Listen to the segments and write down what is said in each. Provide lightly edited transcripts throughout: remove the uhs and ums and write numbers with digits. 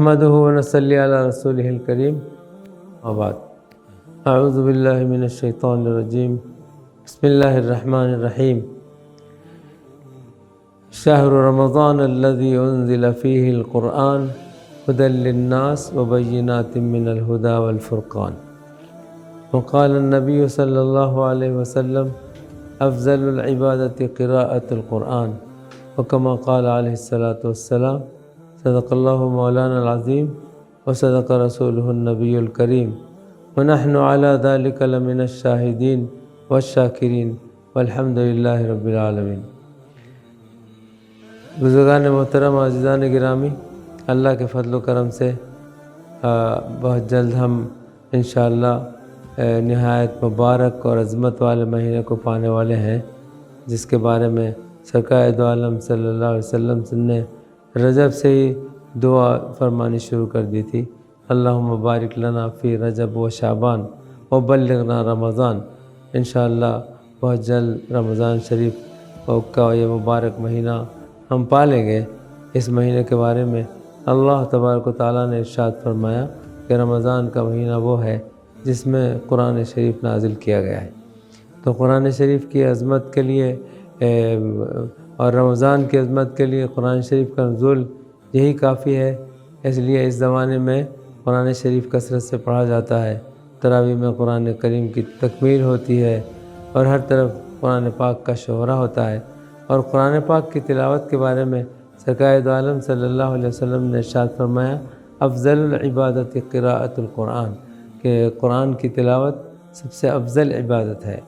نحمده ونصلي على رسوله الكريم وبعد اعوذ بالله من الشیطان الرجیم بسم الله الرحمن الرحیم شهر رمضان الذي انزل فيه القرآن هدى للناس وبينات من الهدى والفرقان وقال النبي صلى الله عليه وسلم افضل العبادة قراءة القرآن وكما قال عليه الصلاة والسلام صدق الله مولانا العظيم وصدق رسوله النبي الكريم ونحن على ذلك لمن الشاهدين والشاکرین والحمد للہ رب العالمین۔ بزرگان محترم، عزیزان گرامی، اللہ کے فضل و کرم سے بہت جلد ہم انشاءاللہ نہایت مبارک اور عظمت والے مہینے کو پانے والے ہیں، جس کے بارے میں سرکار دو عالم صلی اللہ علیہ وسلم نے رجب سے ہی دعا فرمانی شروع کر دی تھی، اللہم بارک لنا فی رجب و شعبان و بلغنا رمضان۔ انشاءاللہ بہت جلد رمضان شریف کا یہ مبارک مہینہ ہم پالیں گے۔ اس مہینے کے بارے میں اللہ تبارک و تعالیٰ نے ارشاد فرمایا کہ رمضان کا مہینہ وہ ہے جس میں قرآن شریف نازل کیا گیا ہے۔ تو قرآن شریف کی عظمت کے لیے اور رمضان کی عظمت کے لیے قرآن شریف کا نزول یہی کافی ہے، اس لیے اس زمانے میں قرآن شریف کثرت سے پڑھا جاتا ہے۔ تراویح میں قرآن کریم کی تکمیل ہوتی ہے اور ہر طرف قرآن پاک کا شہرہ ہوتا ہے۔ اور قرآن پاک کی تلاوت کے بارے میں سرکار دو عالم صلی اللہ علیہ وسلم نے ارشاد فرمایا افضل العبادت قراءۃ القرآن، کہ قرآن کی تلاوت سب سے افضل عبادت ہے۔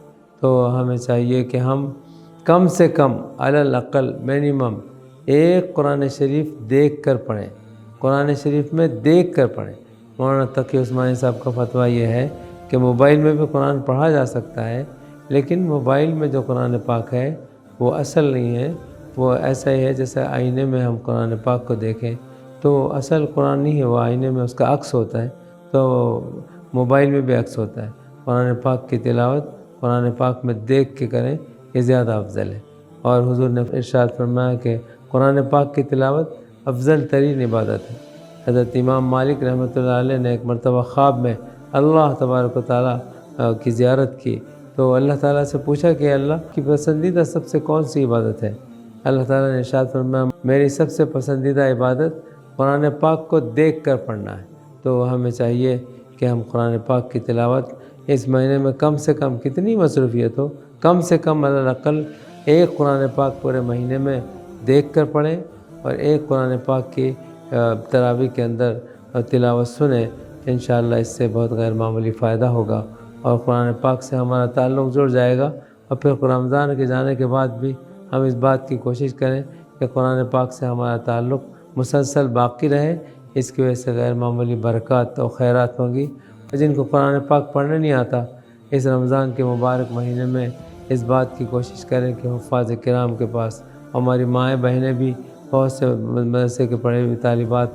تو ہمیں چاہیے کہ ہم کم سے کم علی الاقل منیمم ایک قرآن شریف دیکھ کر پڑھیں، قرآن شریف میں دیکھ کر پڑھیں۔ مولانا تقی عثمانی صاحب کا فتویٰ یہ ہے کہ موبائل میں بھی قرآن پڑھا جا سکتا ہے، لیکن موبائل میں جو قرآن پاک ہے وہ اصل نہیں ہے، وہ ایسا ہی ہے جیسے آئینے میں ہم قرآن پاک کو دیکھیں تو اصل قرآن نہیں ہے، وہ آئینے میں اس کا عکس ہوتا ہے، تو موبائل میں بھی عکس ہوتا ہے۔ قرآن پاک کی تلاوت قرآن پاک میں دیکھ کے کریں، یہ زیادہ افضل ہے۔ اور حضور نے ارشاد فرمایا کہ قرآن پاک کی تلاوت افضل ترین عبادت ہے۔ حضرت امام مالک رحمۃ اللہ علیہ نے ایک مرتبہ خواب میں اللہ تبارک و تعالیٰ کی زیارت کی، تو اللہ تعالیٰ سے پوچھا کہ اللہ کی پسندیدہ سب سے کون سی عبادت ہے؟ اللہ تعالیٰ نے ارشاد فرمایا میری سب سے پسندیدہ عبادت قرآن پاک کو دیکھ کر پڑھنا ہے۔ تو ہمیں چاہیے کہ ہم قرآن پاک کی تلاوت اس مہینے میں کم سے کم کتنی مصروفیت ہو، کم سے کم علی الاقل ایک قرآن پاک پورے مہینے میں دیکھ کر پڑھیں اور ایک قرآن پاک کی تراویح کے اندر تلاوت سنیں۔ انشاءاللہ اس سے بہت غیر معمولی فائدہ ہوگا اور قرآن پاک سے ہمارا تعلق جڑ جائے گا۔ اور پھر رمضان کے جانے کے بعد بھی ہم اس بات کی کوشش کریں کہ قرآن پاک سے ہمارا تعلق مسلسل باقی رہے، اس کی وجہ سے غیر معمولی برکات اور خیرات ہوں گی۔ جن کو قرآن پاک پڑھنے نہیں آتا، اس رمضان کے مبارک مہینے میں اس بات کی کوشش کریں کہ حفاظ کرام کے پاس، ہماری مائیں بہنیں بھی بہت سے مدرسے کے پڑھے ہوئے طالبات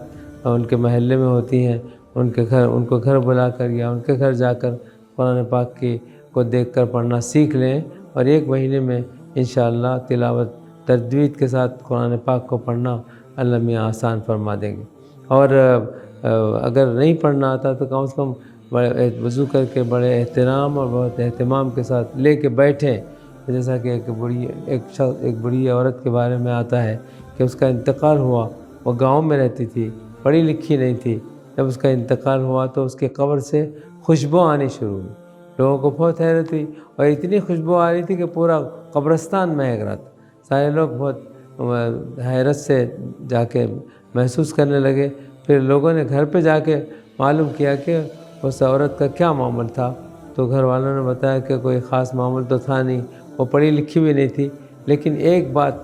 ان کے محلے میں ہوتی ہیں، ان کو گھر بلا کر یا ان کے گھر جا کر قرآن پاک کو دیکھ کر پڑھنا سیکھ لیں، اور ایک مہینے میں انشاءاللہ تلاوت تجوید کے ساتھ قرآن پاک کو پڑھنا اللہ میاں آسان فرما دیں گے۔ اور اگر نہیں پڑھنا آتا تو کم سے کم بڑے وضو کر کے بڑے احترام اور بہت اہتمام کے ساتھ لے کے بیٹھیں۔ جیسا کہ ایک بڑی عورت کے بارے میں آتا ہے کہ اس کا انتقال ہوا، وہ گاؤں میں رہتی تھی، پڑھی لکھی نہیں تھی، جب اس کا انتقال ہوا تو اس کے قبر سے خوشبو آنی شروع ہوئی، لوگوں کو بہت حیرت ہوئی اور اتنی خوشبو آ رہی تھی کہ پورا قبرستان مہک رہا تھا۔ سارے لوگ بہت حیرت سے جا کے محسوس کرنے لگے۔ پھر لوگوں نے گھر پہ جا کے معلوم کیا کہ اس عورت کا کیا معمول تھا، تو گھر والوں نے بتایا کہ کوئی خاص معمول تو تھا نہیں، وہ پڑھی لکھی بھی نہیں تھی، لیکن ایک بات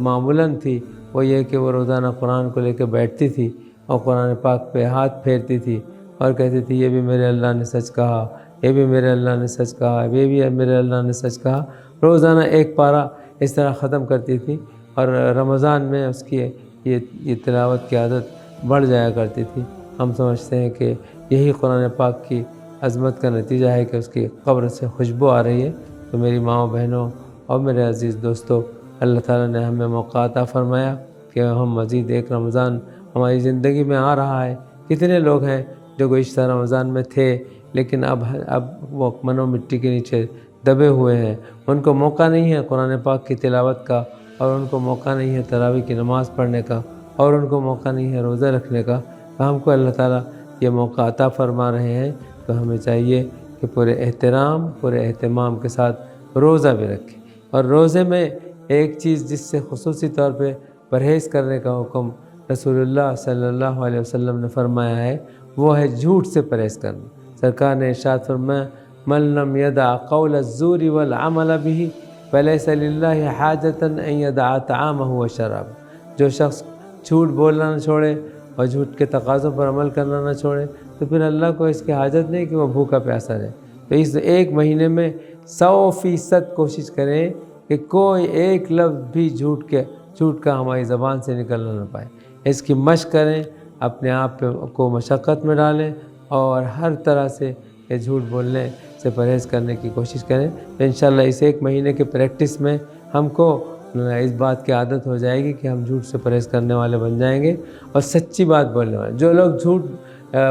معمولاً تھی، وہ یہ کہ وہ روزانہ قرآن کو لے کے بیٹھتی تھی اور قرآن پاک پہ ہاتھ پھیرتی تھی اور کہتی تھی یہ بھی میرے اللہ نے سچ کہا، یہ بھی میرے اللہ نے سچ کہا، یہ بھی میرے اللہ نے سچ کہا۔ روزانہ ایک پارہ اس طرح ختم کرتی تھی، اور رمضان میں اس کی یہ تلاوت کی عادت بڑھ جایا کرتی تھی۔ ہم سمجھتے ہیں کہ یہی قرآن پاک کی عظمت کا نتیجہ ہے کہ اس کی قبر سے خوشبو آ رہی ہے۔ تو میری ماؤں بہنوں اور میرے عزیز دوستو، اللہ تعالیٰ نے ہمیں موقع عطا فرمایا کہ ہم مزید ایک رمضان ہماری زندگی میں آ رہا ہے۔ کتنے لوگ ہیں جو گزشتہ رمضان میں تھے لیکن اب وہ منو مٹی کے نیچے دبے ہوئے ہیں، ان کو موقع نہیں ہے قرآن پاک کی تلاوت کا، اور ان کو موقع نہیں ہے تراویح کی نماز پڑھنے کا، اور ان کو موقع نہیں ہے روزہ رکھنے کا۔ ہم کو اللہ تعالیٰ یہ موقع عطا فرما رہے ہیں، تو ہمیں چاہیے کہ پورے احترام پورے اہتمام کے ساتھ روزہ بھی رکھیں۔ اور روزے میں ایک چیز جس سے خصوصی طور پہ پرہیز کرنے کا حکم رسول اللہ صلی اللہ علیہ وسلم نے فرمایا ہے، وہ ہے جھوٹ سے پرہیز کرنا۔ سرکار نے ارشاد فرمایا، من لم يدع قول الزور والعمل به فليس لله حاجة ان يدع طعامه وشرابه۔ جو شخص جھوٹ بولنا نہ چھوڑے اور جھوٹ کے تقاضوں پر عمل کرنا نہ چھوڑے تو پھر اللہ کو اس کی حاجت نہیں کہ وہ بھوکا پیاسا رہے۔ تو اس ایک مہینے میں 100% کوشش کریں کہ کوئی ایک لفظ بھی جھوٹ کا ہماری زبان سے نکلنا نہ پائے۔ اس کی مشق کریں، اپنے آپ کو مشقت میں ڈالیں، اور ہر طرح سے یہ جھوٹ بولنے سے پرہیز کرنے کی کوشش کریں۔ تو انشاءاللہ اس ایک مہینے کے پریکٹس میں ہم کو اس بات کی عادت ہو جائے گی کہ ہم جھوٹ سے پرہیز کرنے والے بن جائیں گے اور سچی بات بولنے والے۔ جو لوگ جھوٹ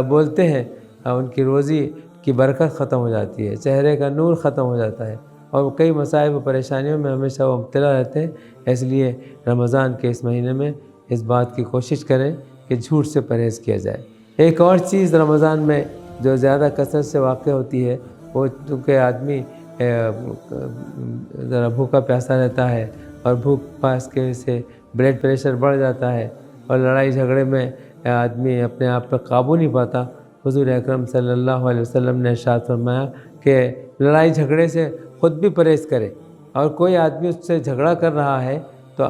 بولتے ہیں ان کی روزی کی برکت ختم ہو جاتی ہے، چہرے کا نور ختم ہو جاتا ہے، اور کئی مصائب و پریشانیوں میں ہمیشہ وہ مبتلا رہتے ہیں۔ اس لیے رمضان کے اس مہینے میں اس بات کی کوشش کریں کہ جھوٹ سے پرہیز کیا جائے۔ ایک اور چیز رمضان میں جو زیادہ کثرت سے واقع ہوتی ہے، وہ چونکہ آدمی ذرا بھوکا پیاسا رہتا ہے، اور بھوک پیاس کی وجہ سے بلڈ پریشر بڑھ جاتا ہے، اور لڑائی جھگڑے میں آدمی اپنے آپ پہ قابو نہیں پاتا۔ حضور اکرم صلی اللہ علیہ وسلم نے ارشاد فرمایا کہ لڑائی جھگڑے سے خود بھی پرہیز کرے، اور کوئی آدمی اس سے جھگڑا کر رہا ہے تو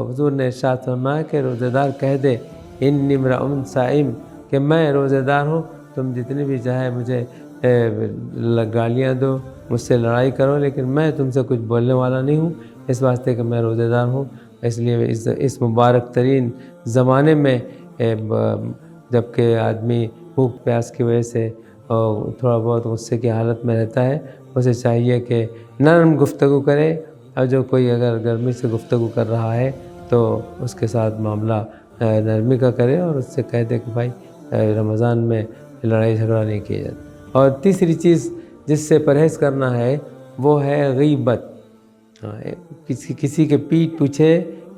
حضور نے ارشاد فرمایا کہ روزہ دار کہہ دے، انی امرؤ صائم، کہ میں روزہ دار ہوں، تم جتنی بھی چاہے مجھے گالیاں دو، مجھ سے لڑائی کرو، لیکن میں تم سے کچھ بولنے والا نہیں ہوں، اس واسطے کہ میں روزہ دار ہوں۔ اس لیے اس مبارک ترین زمانے میں جب کہ آدمی بھوک پیاس کی وجہ سے تھوڑا بہت غصے کی حالت میں رہتا ہے، اسے چاہیے کہ نرم گفتگو کرے، اور جو کوئی اگر گرمی سے گفتگو کر رہا ہے تو اس کے ساتھ معاملہ نرمی کا کرے، اور اس سے کہہ دے کہ بھائی رمضان میں لڑائی جھگڑا نہیں کیا جاتا۔ اور تیسری چیز جس سے پرہیز کرنا ہے وہ ہے غیبت۔ کسی کے پیٹھ پیچھے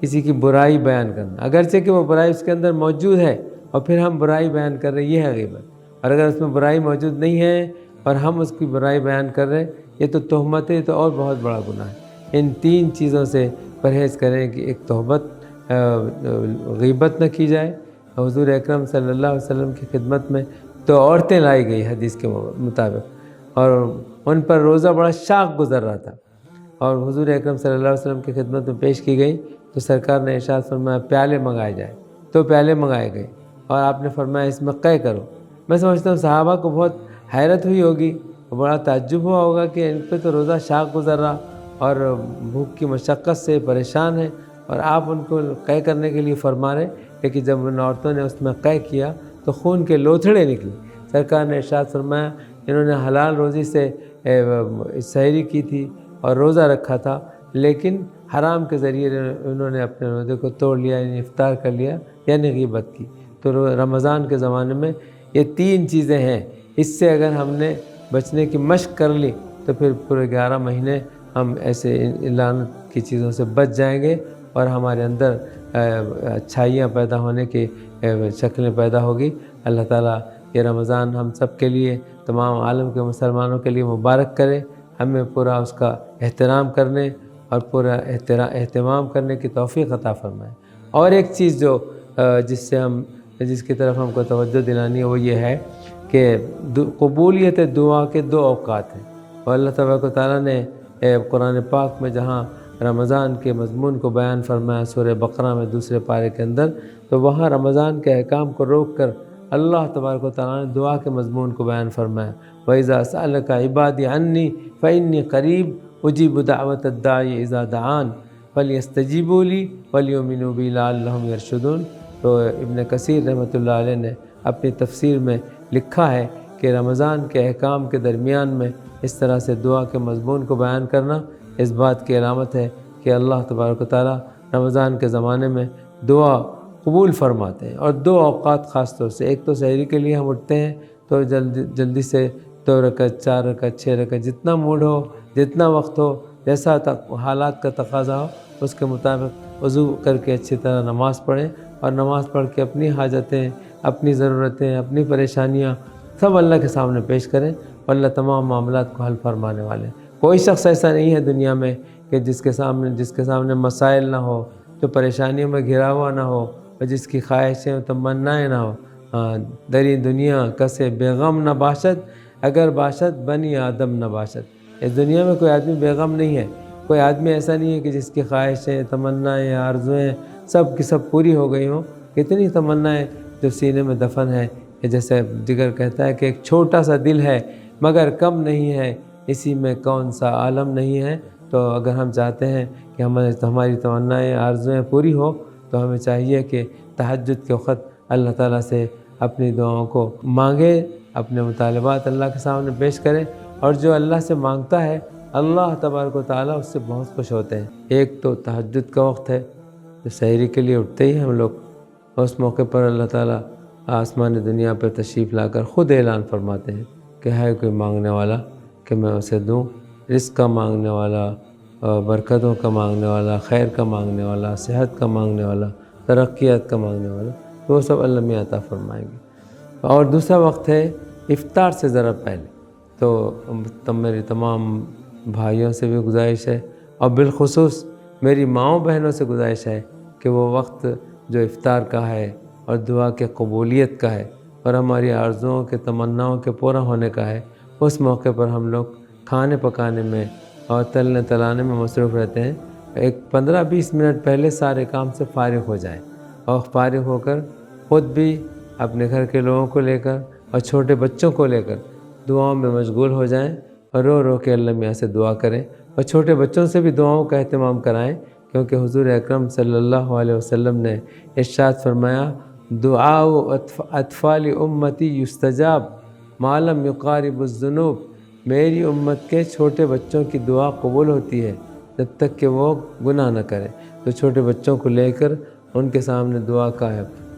کسی کی برائی بیان کرنا، اگرچہ کہ وہ برائی اس کے اندر موجود ہے اور پھر ہم برائی بیان کر رہے ہیں، یہ ہے غیبت۔ اور اگر اس میں برائی موجود نہیں ہے اور ہم اس کی برائی بیان کر رہے ہیں، یہ تو تہمت ہے، تو اور بہت بڑا گناہ ہے۔ ان تین چیزوں سے پرہیز کریں کہ ایک غیبت نہ کی جائے۔ حضور اکرم صلی اللہ علیہ وسلم کی خدمت میں تو عورتیں لائی گئی حدیث کے مطابق، اور ان پر روزہ بڑا شاق گزر رہا تھا، اور حضور اکرم صلی اللہ علیہ وسلم کی خدمت میں پیش کی گئی تو سرکار نے ارشاد فرمایا پیالے منگائے جائے، تو پیالے منگائے گئے، اور آپ نے فرمایا اس میں قے کرو۔ میں سمجھتا ہوں صحابہ کو بہت حیرت ہوئی ہوگی، بڑا تعجب ہوا ہوگا کہ ان پہ تو روزہ شاق گزر رہا اور بھوک کی مشقت سے پریشان ہے، اور آپ ان کو قے کرنے کے لیے فرما رہے۔ لیکن جب ان عورتوں نے اس میں قے کیا تو خون کے لوتھڑے نکلے۔ سرکار نے ارشاد فرمایا انہوں نے حلال روزی سے سحری کی تھی اور روزہ رکھا تھا، لیکن حرام کے ذریعے انہوں نے اپنے روزے کو توڑ لیا، یعنی افطار کر لیا، یعنی غیبت کی۔ تو رمضان کے زمانے میں یہ تین چیزیں ہیں، اس سے اگر ہم نے بچنے کی مشق کر لی تو پھر پورے 11 مہینے ہم ایسے لعنت کی چیزوں سے بچ جائیں گے، اور ہمارے اندر اچھائیاں پیدا ہونے کی شکلیں پیدا ہوگی۔ اللہ تعالیٰ یہ رمضان ہم سب کے لیے، تمام عالم کے مسلمانوں کے لیے مبارک کرے، ہمیں پورا اس کا احترام کرنے اور پورا اہتمام کرنے کی توفیق عطا فرمائے۔ اور ایک چیز جس کی طرف ہم کو توجہ دلانی ہے وہ یہ ہے کہ قبولیت دعا کے 2 اوقات ہیں، اور اللہ تبارک و تعالیٰ نے قرآن پاک میں جہاں رمضان کے مضمون کو بیان فرمایا سورہ بقرہ میں 2 پارے کے اندر، تو وہاں رمضان کے احکام کو روک کر اللہ تبارک و تعالیٰ نے دعا کے مضمون کو بیان فرمایا۔ وَإِذَا سَأَلَكَ عِبَادِي عَنِّي فَإِنِّي قَرِيبٌ أُجِيبُ دَعْوَةَ الدَّاعِ إِذَا دَعَانِ فَلْيَسْتَجِيبُوا لِي وَلْيُؤْمِنُوا بِي لَعَلَّهُمْ يَرْشُدُونَ۔ تو ابن کثیر رحمۃ اللہ علیہ نے اپنی تفسیر میں لکھا ہے کہ رمضان کے احکام کے درمیان میں اس طرح سے دعا کے مضمون کو بیان کرنا اس بات کی علامت ہے کہ اللہ تبارک و تعالیٰ رمضان کے زمانے میں دعا قبول فرماتے ہیں۔ اور 2 اوقات خاص طور سے، ایک تو سحری کے لیے ہم اٹھتے ہیں تو جلدی سے 2 رکعت 4 رکعت 6 رکعت جتنا موڈ ہو، جتنا وقت ہو، جیسا حالات کا تقاضا ہو اس کے مطابق وضو کر کے اچھی طرح نماز پڑھیں، اور نماز پڑھ کے اپنی حاجتیں، اپنی ضرورتیں، اپنی پریشانیاں سب اللہ کے سامنے پیش کریں، اور اللہ تمام معاملات کو حل فرمانے والے ہیں۔ کوئی شخص ایسا نہیں ہے دنیا میں کہ جس کے سامنے مسائل نہ ہو، جو پریشانیوں میں گھرا ہوا نہ ہو، اور جس کی خواہشیں و تمنائیں نہ ہو۔ دری دنیا کسے بیغم نہ باشد، اگر باشد بنی آدم نہ باشد۔ اس دنیا میں کوئی آدمی بیغم نہیں ہے، کوئی آدمی ایسا نہیں ہے کہ جس کی خواہشیں، تمنائیں، آرزویں سب کی سب پوری ہو گئی ہوں۔ کتنی تمنائیں جو سینے میں دفن ہے، کہ جیسے دیگر کہتا ہے کہ ایک چھوٹا سا دل ہے مگر کم نہیں ہے، اسی میں کون سا عالم نہیں ہے۔ تو اگر ہم چاہتے ہیں کہ ہماری تمنائیں، آرزویں پوری ہو، تو ہمیں چاہیے کہ تہجد کے وقت اللہ تعالیٰ سے اپنی دعاؤں کو مانگے، اپنے مطالبات اللہ کے سامنے پیش کرے، اور جو اللہ سے مانگتا ہے اللہ تبارک و تعالیٰ اس سے بہت خوش ہوتے ہیں۔ ایک تو تہجد کا وقت ہے، تو سحری کے لیے اٹھتے ہی ہم لوگ، اس موقع پر اللہ تعالیٰ آسمان دنیا پر تشریف لا کر خود اعلان فرماتے ہیں کہ ہے کوئی مانگنے والا کہ میں اسے دوں، رزق کا مانگنے والا، برکتوں کا مانگنے والا، خیر کا مانگنے والا، صحت کا مانگنے والا، ترقیات کا مانگنے والا، تو وہ سب اللہ میاں عطا فرمائیں گے۔ اور دوسرا وقت ہے افطار سے ذرا پہلے، تو میری تمام بھائیوں سے بھی گزارش ہے، اور بالخصوص میری ماؤں بہنوں سے گزارش ہے کہ وہ وقت جو افطار کا ہے اور دعا کے قبولیت کا ہے اور ہماری آرزوؤں کے تمناؤں کے پورا ہونے کا ہے، اس موقع پر ہم لوگ کھانے پکانے میں اور تلنے تلانے میں مصروف رہتے ہیں۔ ایک 15-20 منٹ پہلے سارے کام سے فارغ ہو جائیں، اور فارغ ہو کر خود بھی اپنے گھر کے لوگوں کو لے کر اور چھوٹے بچوں کو لے کر دعاؤں میں مشغول ہو جائیں، اور رو رو کے اللہ میاں سے دعا کریں، اور چھوٹے بچوں سے بھی دعاؤں کا اہتمام کرائیں، کیونکہ حضور اکرم صلی اللہ علیہ وسلم نے ارشاد فرمایا دعاء اطفال امتی یستجاب ما لم یقارب الذنوب، میری امت کے چھوٹے بچوں کی دعا قبول ہوتی ہے جب تک کہ وہ گناہ نہ کریں۔ تو چھوٹے بچوں کو لے کر ان کے سامنے دعا کا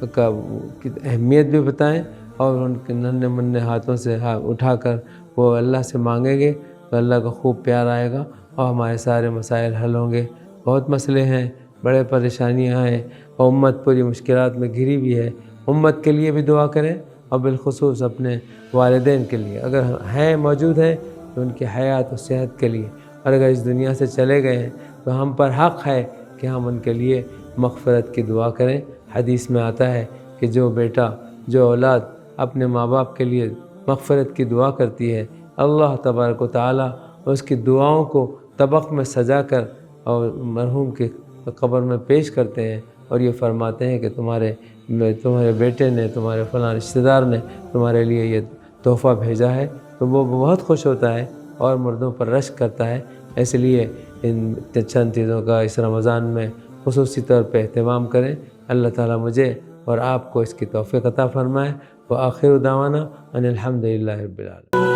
اہمیت بھی بتائیں، اور ان کے ننھے منھے ہاتھوں سے اٹھا کر وہ اللہ سے مانگیں گے تو اللہ کا خوب پیار آئے گا، اور ہمارے سارے مسائل حل ہوں گے۔ بہت مسئلے ہیں، بڑے پریشانیاں ہیں، اور امت پوری مشکلات میں گھری بھی ہے۔ امت کے لیے بھی دعا کریں، اور بالخصوص اپنے والدین کے لیے، اگر ہیں موجود ہیں تو ان کی حیات و صحت کے لیے، اور اگر اس دنیا سے چلے گئے ہیں تو ہم پر حق ہے کہ ہم ان کے لیے مغفرت کی دعا کریں۔ حدیث میں آتا ہے کہ جو بیٹا، جو اولاد اپنے ماں باپ کے لیے مغفرت کی دعا کرتی ہے، اللہ تبارک و تعالیٰ اس کی دعاؤں کو طبق میں سجا کر اور مرحوم کی قبر میں پیش کرتے ہیں، اور یہ فرماتے ہیں کہ تمہارے بیٹے نے، تمہارے فلاں رشتہ دار نے تمہارے لیے یہ تحفہ بھیجا ہے، تو وہ بہت خوش ہوتا ہے اور مردوں پر رشک کرتا ہے۔ اس لیے ان چند چیزوں کا اس رمضان میں خصوصی طور پہ اہتمام کریں۔ اللہ تعالیٰ مجھے اور آپ کو اس کی توفیق عطا فرمائے۔ وآخر دعوانا ان الحمد للہ رب العالمین۔